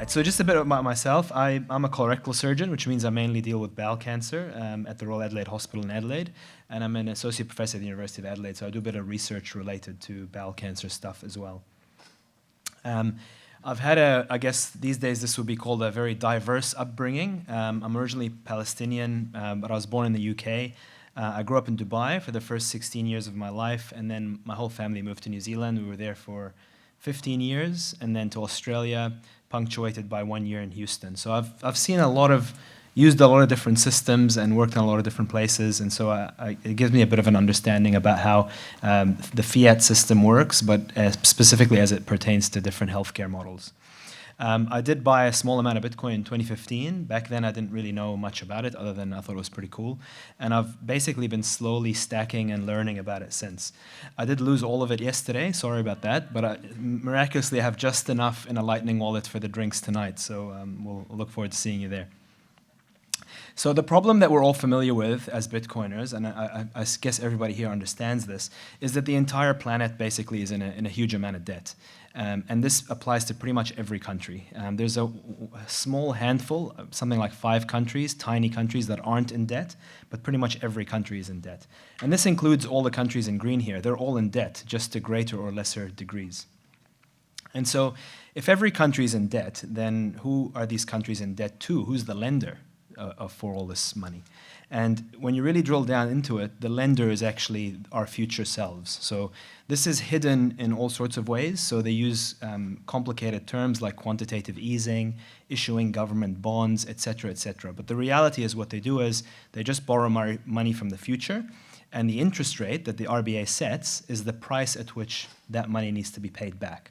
So just a bit about myself. I'm a colorectal surgeon, which means I mainly deal with bowel cancer at the Royal Adelaide Hospital in Adelaide. And I'm an associate professor at the University of Adelaide, so I do a bit of research related to bowel cancer stuff as well. I've had I guess these days this would be called a very diverse upbringing. I'm originally Palestinian, but I was born in the UK. I grew up in Dubai for the first 16 years of my life, and then my whole family moved to New Zealand. We were there for 15 years, and then to Australia, punctuated by 1 year in Houston. So I've seen used a lot of different systems and worked in a lot of different places, and so it gives me a bit of an understanding about how the fiat system works, but specifically as it pertains to different healthcare models. I did buy a small amount of Bitcoin in 2015. Back then, I didn't really know much about it, other than I thought it was pretty cool. And I've basically been slowly stacking and learning about it since. I did lose all of it yesterday, sorry about that, but miraculously I have just enough in a Lightning wallet for the drinks tonight, so we'll look forward to seeing you there. So the problem that we're all familiar with as Bitcoiners, and I guess everybody here understands this, is that the entire planet basically is in a huge amount of debt. And this applies to pretty much every country. There's a small handful, something like 5 countries, tiny countries that aren't in debt, but pretty much every country is in debt. And this includes all the countries in green here. They're all in debt, just to greater or lesser degrees. And so if every country is in debt, then who are these countries in debt to? Who's the lender for all this money? And when you really drill down into it, the lender is actually our future selves. So this is hidden in all sorts of ways. So they use complicated terms like quantitative easing, issuing government bonds, et cetera, et cetera. But the reality is what they do is they just borrow money from the future, and the interest rate that the RBA sets is the price at which that money needs to be paid back.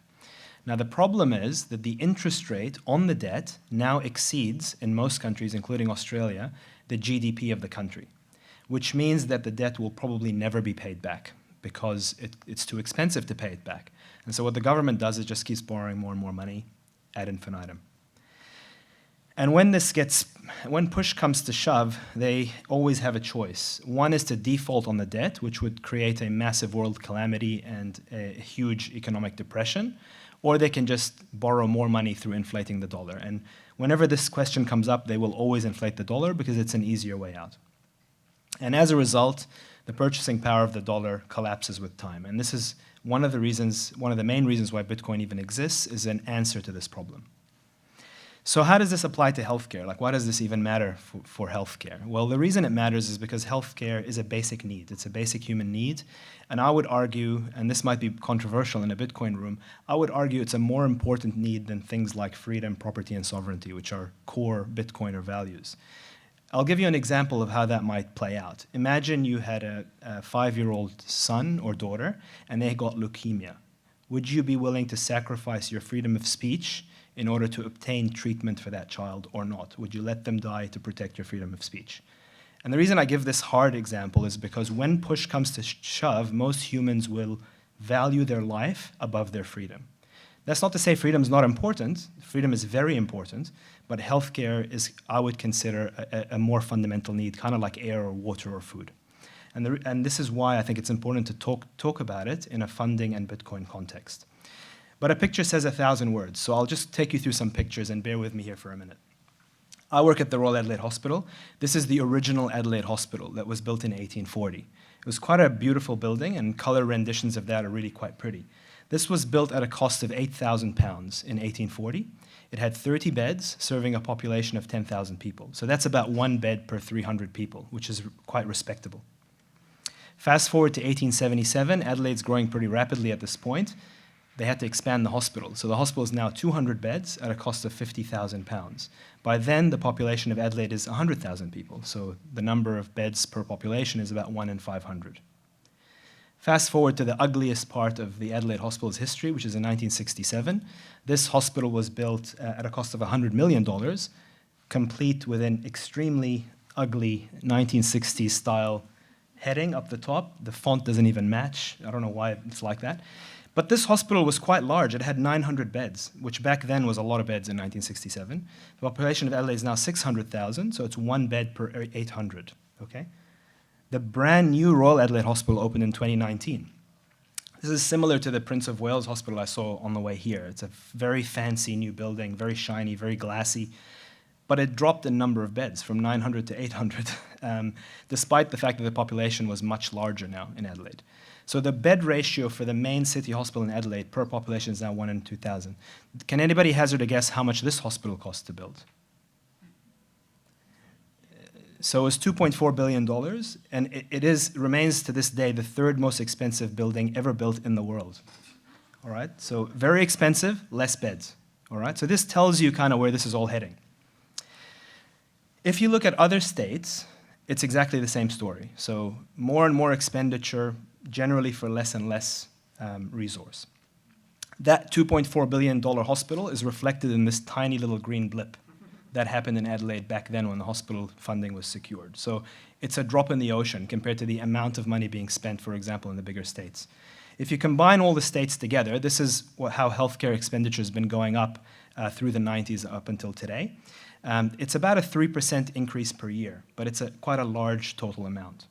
Now, the problem is that the interest rate on the debt now exceeds, in most countries, including Australia, the GDP of the country, which means that the debt will probably never be paid back because it's too expensive to pay it back. And so what the government does is just keeps borrowing more and more money ad infinitum. And when push comes to shove, they always have a choice. One is to default on the debt, which would create a massive world calamity and a huge economic depression, or they can just borrow more money through inflating the dollar. And whenever this question comes up, they will always inflate the dollar because it's an easier way out. And as a result, the purchasing power of the dollar collapses with time. And this is one of the main reasons why Bitcoin even exists, is an answer to this problem. So how does this apply to healthcare? Like, why does this even matter for healthcare? Well, the reason it matters is because healthcare is a basic need. It's a basic human need. And I would argue, and this might be controversial in a Bitcoin room, I would argue it's a more important need than things like freedom, property, and sovereignty, which are core Bitcoiner values. I'll give you an example of how that might play out. Imagine you had a 5-year-old son or daughter, and they got leukemia. Would you be willing to sacrifice your freedom of speech in order to obtain treatment for that child or not? Would you let them die to protect your freedom of speech? And the reason I give this hard example is because when push comes to shove, most humans will value their life above their freedom. That's not to say freedom is not important. Freedom is very important, but healthcare is, I would consider, a more fundamental need, kind of like air or water or food. And this is why I think it's important to talk about it in a funding and Bitcoin context. But a picture says 1,000 words, so I'll just take you through some pictures and bear with me here for a minute. I work at the Royal Adelaide Hospital. This is the original Adelaide Hospital that was built in 1840. It was quite a beautiful building, and color renditions of that are really quite pretty. This was built at a cost of £8,000 in 1840. It had 30 beds, serving a population of 10,000 people. So that's about 1 bed per 300 people, which is quite respectable. Fast forward to 1877, Adelaide's growing pretty rapidly at this point. They had to expand the hospital. So the hospital is now 200 beds at a cost of £50,000. By then, the population of Adelaide is 100,000 people. So the number of beds per population is about 1 in 500. Fast forward to the ugliest part of the Adelaide Hospital's history, which is in 1967. This hospital was built at a cost of $100 million, complete with an extremely ugly 1960s style heading up the top. The font doesn't even match. I don't know why it's like that. But this hospital was quite large. It had 900 beds, which back then was a lot of beds in 1967. The population of Adelaide is now 600,000, so it's 1 bed per 800, okay? The brand new Royal Adelaide Hospital opened in 2019. This This is similar to the Prince of Wales Hospital I saw on the way here. It's a very fancy new building, very shiny, very glassy, but it dropped the number of beds from 900 to 800, despite the fact that the population was much larger now in Adelaide. So the bed ratio for the main city hospital in Adelaide per population is now 1 in 2,000. Can anybody hazard a guess how much this hospital cost to build? So it's $2.4 billion, and it remains to this day the third most expensive building ever built in the world. All right, so very expensive, less beds. All right, so this tells you kind of where this is all heading. If you look at other states, it's exactly the same story. So more and more expenditure, generally for less and less resource. That $2.4 billion hospital is reflected in this tiny little green blip that happened in Adelaide back then when the hospital funding was secured. So it's a drop in the ocean compared to the amount of money being spent, for example, in the bigger states. If you combine all the states together, this is how healthcare expenditure has been going up through the 90s up until today. It's about a 3% increase per year, but it's quite a large total amount.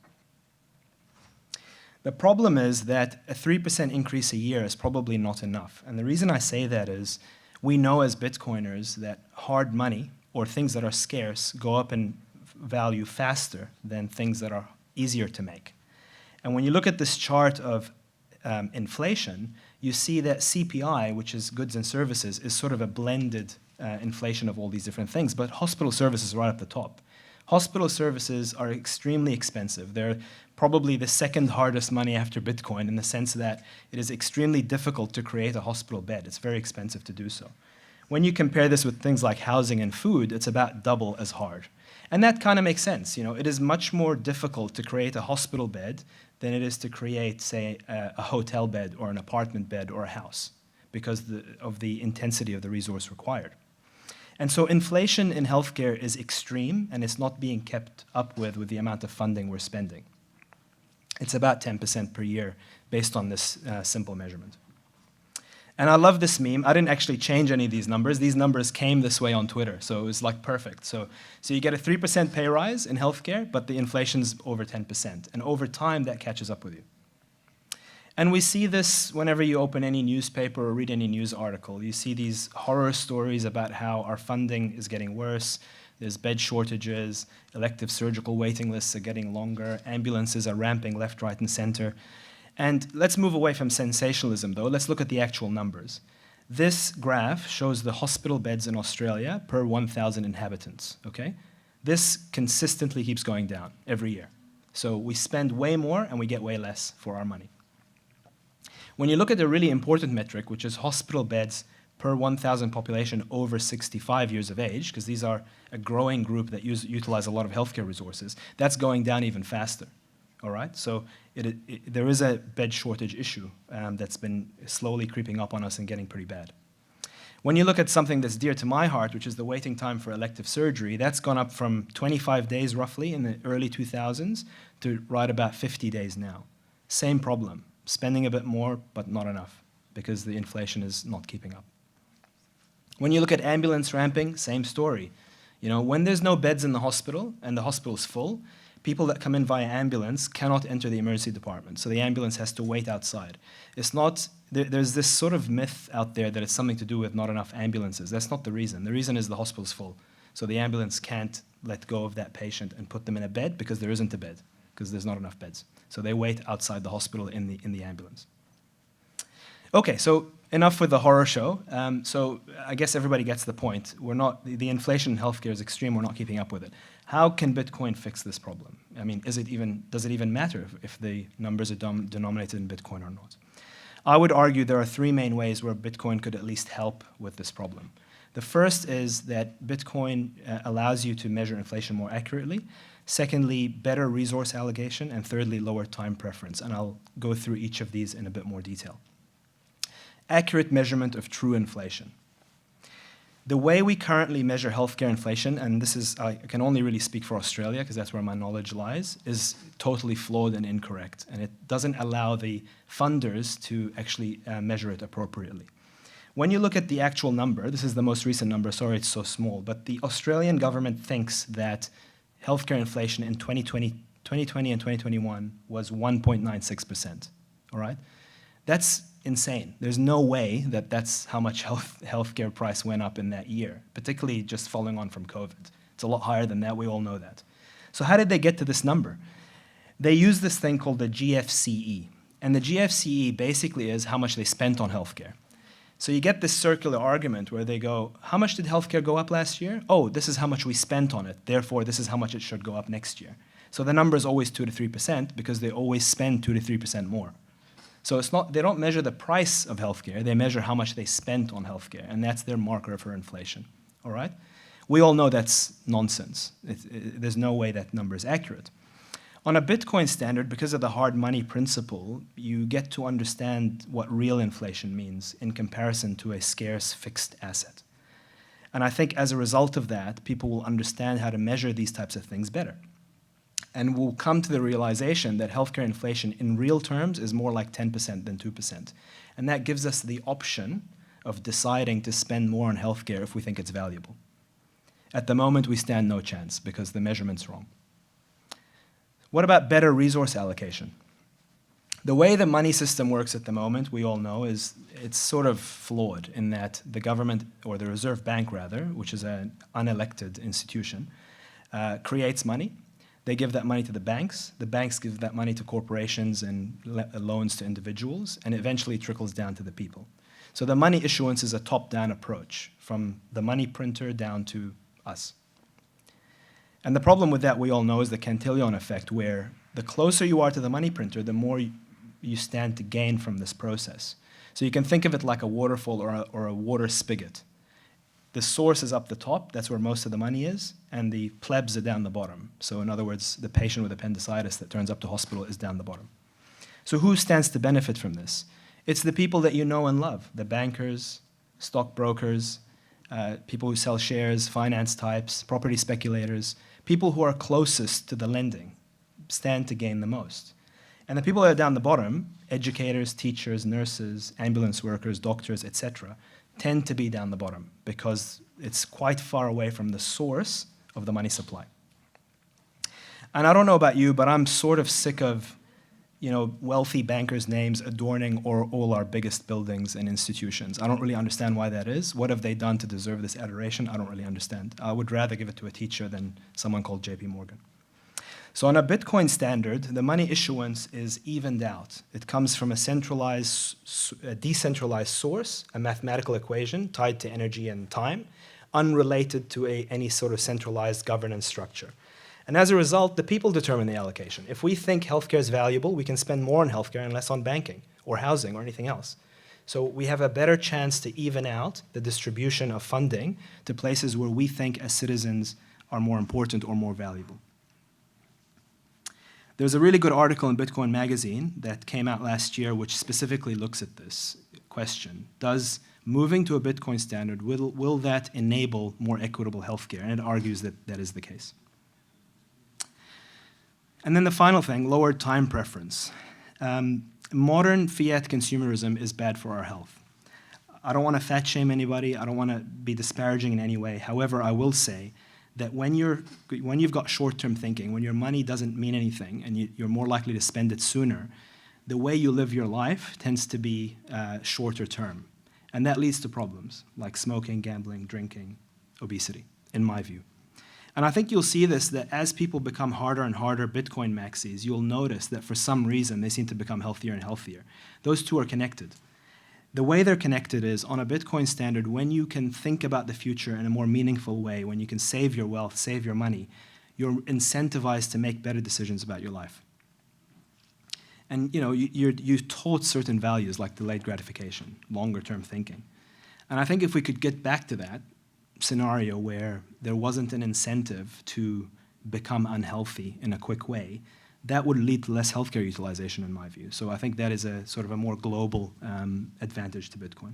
The problem is that a 3% increase a year is probably not enough. And the reason I say that is we know as Bitcoiners that hard money, or things that are scarce, go up in value faster than things that are easier to make. And when you look at this chart of inflation, you see that CPI, which is goods and services, is sort of a blended inflation of all these different things, but hospital services are right at the top. Hospital services are extremely expensive. They're probably the second hardest money after Bitcoin in the sense that it is extremely difficult to create a hospital bed. It's very expensive to do so. When you compare this with things like housing and food, it's about double as hard. And that kind of makes sense. You know, it is much more difficult to create a hospital bed than it is to create, say, a hotel bed or an apartment bed or a house because of the intensity of the resource required. And so inflation in healthcare is extreme, and it's not being kept up with the amount of funding we're spending. It's about 10% per year based on this simple measurement. And I love this meme. I didn't actually change any of these numbers. These numbers came this way on Twitter, so it was like perfect. So you get a 3% pay rise in healthcare, but the inflation's over 10%. And over time, that catches up with you. And we see this whenever you open any newspaper or read any news article. You see these horror stories about how our funding is getting worse. There's bed shortages, elective surgical waiting lists are getting longer, ambulances are ramping left, right, and center. And let's move away from sensationalism, though. Let's look at the actual numbers. This graph shows the hospital beds in Australia per 1,000 inhabitants, okay? This consistently keeps going down every year. So we spend way more and we get way less for our money. When you look at the really important metric, which is hospital beds per 1,000 population over 65 years of age, because these are a growing group that utilize a lot of healthcare resources, that's going down even faster. All right, so there is a bed shortage issue that's been slowly creeping up on us and getting pretty bad. When you look at something that's dear to my heart, which is the waiting time for elective surgery, that's gone up from 25 days roughly in the early 2000s to right about 50 days now. Same problem, spending a bit more, but not enough because the inflation is not keeping up. When you look at ambulance ramping, same story. You know, when there's no beds in the hospital and the hospital's full, people that come in via ambulance cannot enter the emergency department, so the ambulance has to wait outside. It's not, there's this sort of myth out there that it's something to do with not enough ambulances. That's not the reason. The reason is the hospital's full, so the ambulance can't let go of that patient and put them in a bed because there isn't a bed, because there's not enough beds. So they wait outside the hospital in the ambulance. Okay, so enough with the horror show. So I guess everybody gets the point. The inflation in healthcare is extreme, we're not keeping up with it. How can Bitcoin fix this problem? I mean, does it even matter if the numbers are denominated in Bitcoin or not? I would argue there are three main ways where Bitcoin could at least help with this problem. The first is that Bitcoin allows you to measure inflation more accurately. Secondly, better resource allocation. And thirdly, lower time preference. And I'll go through each of these in a bit more detail. Accurate measurement of true inflation. The way we currently measure healthcare inflation, and this is, I can only really speak for Australia because that's where my knowledge lies, is totally flawed and incorrect. And it doesn't allow the funders to actually measure it appropriately. When you look at the actual number, this is the most recent number, sorry it's so small, but the Australian government thinks that healthcare inflation in 2020 and 2021 was 1.96%, all right? That's insane. There's no way that that's how much healthcare price went up in that year, particularly just following on from COVID. It's a lot higher than that. We all know that. So how did they get to this number? They use this thing called the GFCE. And the GFCE basically is how much they spent on healthcare. So you get this circular argument where they go, how much did healthcare go up last year? Oh, this is how much we spent on it. Therefore, this is how much it should go up next year. So the number is always 2 to 3% because they always spend 2 to 3% more. So it's not, they don't measure the price of healthcare, they measure how much they spent on healthcare, and that's their marker for inflation, all right? We all know that's nonsense. There's no way that number is accurate. On a Bitcoin standard, because of the hard money principle, you get to understand what real inflation means in comparison to a scarce fixed asset. And I think as a result of that, people will understand how to measure these types of things better. And we'll come to the realization that healthcare inflation in real terms is more like 10% than 2%. And that gives us the option of deciding to spend more on healthcare if we think it's valuable. At the moment, we stand no chance because the measurement's wrong. What about better resource allocation? The way the money system works at the moment, we all know, is it's sort of flawed in that the government, or the Reserve Bank rather, which is an unelected institution, creates money. They give that money to the banks give that money to corporations and loans to individuals, and eventually trickles down to the people. So the money issuance is a top-down approach, from the money printer down to us. And the problem with that, we all know, is the Cantillon effect, where the closer you are to the money printer, the more you stand to gain from this process. So you can think of it like a waterfall or a water spigot. The source is up the top, that's where most of the money is, and the plebs are down the bottom. So in other words, the patient with appendicitis that turns up to hospital is down the bottom. So who stands to benefit from this? It's the people that you know and love, the bankers, stockbrokers, people who sell shares, finance types, property speculators, people who are closest to the lending stand to gain the most. And the people that are down the bottom, educators, teachers, nurses, ambulance workers, doctors, etc., tend to be down the bottom because it's quite far away from the source of the money supply. And I don't know about you, but I'm sort of sick of, wealthy bankers' names adorning all our biggest buildings and institutions. I don't really understand why that is. What have they done to deserve this adoration? I don't really understand. I would rather give it to a teacher than someone called JP Morgan. So on a Bitcoin standard, the money issuance is evened out. It comes from a decentralized source, a mathematical equation tied to energy and time, unrelated to any sort of centralized governance structure. And as a result, the people determine the allocation. If we think healthcare is valuable, we can spend more on healthcare and less on banking or housing or anything else. So we have a better chance to even out the distribution of funding to places where we think as citizens are more important or more valuable. There's a really good article in Bitcoin Magazine that came out last year which specifically looks at this question. Does moving to a Bitcoin standard, will that enable more equitable healthcare? And it argues that that is the case. And then the final thing, lowered time preference. Modern fiat consumerism is bad for our health. I don't want to fat shame anybody. I don't want to be disparaging in any way. However, I will say that when you've got short-term thinking, when your money doesn't mean anything and you're more likely to spend it sooner, the way you live your life tends to be shorter term. And that leads to problems like smoking, gambling, drinking, obesity, in my view. And I think you'll see this, that as people become harder and harder Bitcoin maxis, you'll notice that for some reason they seem to become healthier and healthier. Those two are connected. The way they're connected is, on a Bitcoin standard, when you can think about the future in a more meaningful way, when you can save your wealth, save your money, you're incentivized to make better decisions about your life. And you're taught certain values like delayed gratification, longer term thinking. And I think if we could get back to that scenario where there wasn't an incentive to become unhealthy in a quick way, that would lead to less healthcare utilization, in my view. So I think that is a sort of a more global advantage to Bitcoin.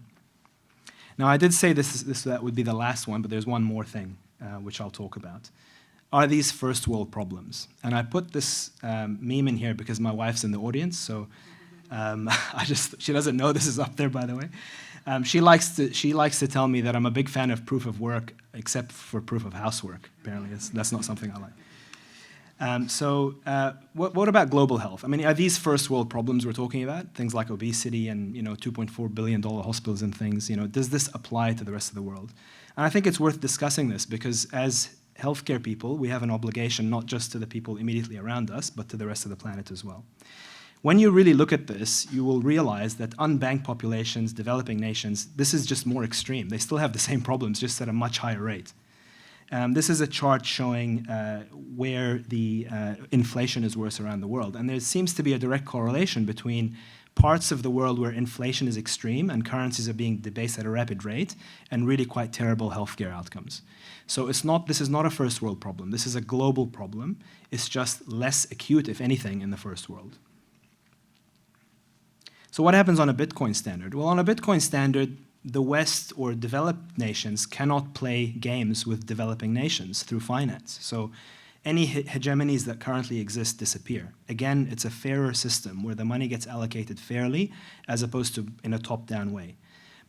Now, I did say that would be the last one, but there's one more thing which I'll talk about. Are these first world problems? And I put this meme in here because my wife's in the audience, so she doesn't know this is up there, by the way. She likes to tell me that I'm a big fan of proof of work, except for proof of housework. Apparently, that's not something I like. What about global health? I mean, are these first world problems we're talking about, things like obesity and $2.4 billion hospitals and things? Does this apply to the rest of the world? And I think it's worth discussing this because as healthcare people, we have an obligation not just to the people immediately around us, but to the rest of the planet as well. When you really look at this, you will realize that unbanked populations, developing nations, this is just more extreme. They still have the same problems, just at a much higher rate. This is a chart showing where the inflation is worse around the world. And there seems to be a direct correlation between parts of the world where inflation is extreme and currencies are being debased at a rapid rate and really quite terrible healthcare outcomes. So this is not a first world problem. This is a global problem. It's just less acute, if anything, in the first world. So what happens on a Bitcoin standard? Well, on a Bitcoin standard, the West or developed nations cannot play games with developing nations through finance. So any hegemonies that currently exist disappear. Again, it's a fairer system where the money gets allocated fairly as opposed to in a top-down way.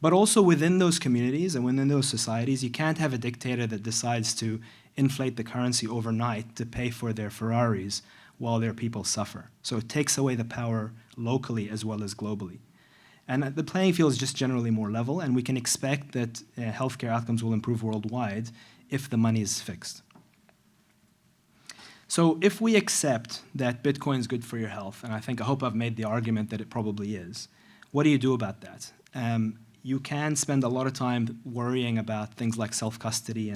But also within those communities and within those societies, you can't have a dictator that decides to inflate the currency overnight to pay for their Ferraris while their people suffer. So it takes away the power locally as well as globally. And the playing field is just generally more level, and we can expect that healthcare outcomes will improve worldwide if the money is fixed. So if we accept that Bitcoin is good for your health, and I hope I've made the argument that it probably is, what do you do about that? You can spend a lot of time worrying about things like self-custody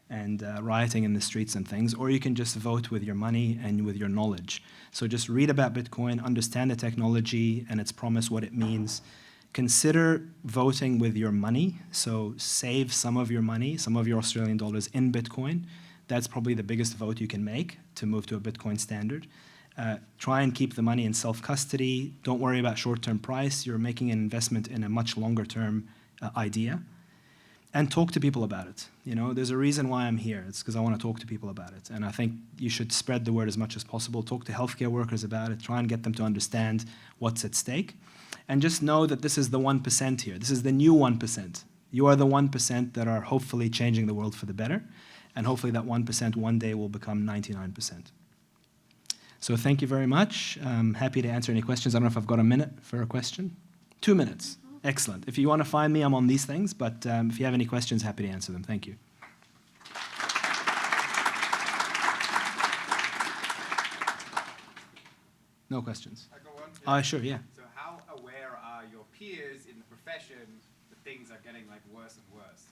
and rioting in the streets and things, or you can just vote with your money and with your knowledge. So just read about Bitcoin, understand the technology and its promise, what it means. Consider voting with your money, so save some of your money, some of your Australian dollars in Bitcoin. That's probably the biggest vote you can make to move to a Bitcoin standard. Try and keep the money in self-custody. Don't worry about short-term price. You're making an investment in a much longer-term idea. And talk to people about it. There's a reason why I'm here. It's because I want to talk to people about it. And I think you should spread the word as much as possible. Talk to healthcare workers about it. Try and get them to understand what's at stake. And just know that this is the 1% here. This is the new 1%. You are the 1% that are hopefully changing the world for the better. And hopefully that 1% one day will become 99%. So thank you very much. I'm happy to answer any questions. I don't know if I've got a minute for a question. 2 minutes. Excellent. If you want to find me, I'm on these things, but if you have any questions, happy to answer them. Thank you. No questions? I got one. Yeah. Sure, yeah. So how aware are your peers in the profession that things are getting worse and worse?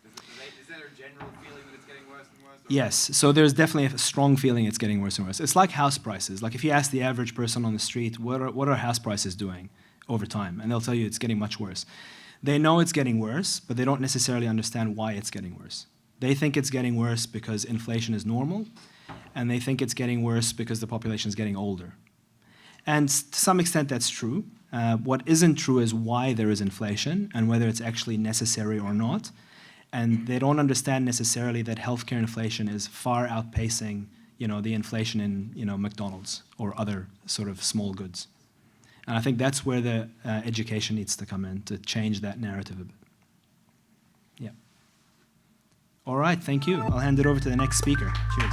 Is there a general feeling that it's getting worse and worse? Yes, so there's definitely a strong feeling it's getting worse and worse. It's like house prices. Like if you ask the average person on the street, what are house prices doing over time? And they'll tell you it's getting much worse. They know it's getting worse, but they don't necessarily understand why it's getting worse. They think it's getting worse because inflation is normal, and they think it's getting worse because the population is getting older. And to some extent that's true. What isn't true is why there is inflation and whether it's actually necessary or not. And they don't understand necessarily that healthcare inflation is far outpacing, the inflation in, McDonald's or other sort of small goods. And I think that's where the education needs to come in to change that narrative a bit. Yeah. All right, thank you. I'll hand it over to the next speaker. Cheers.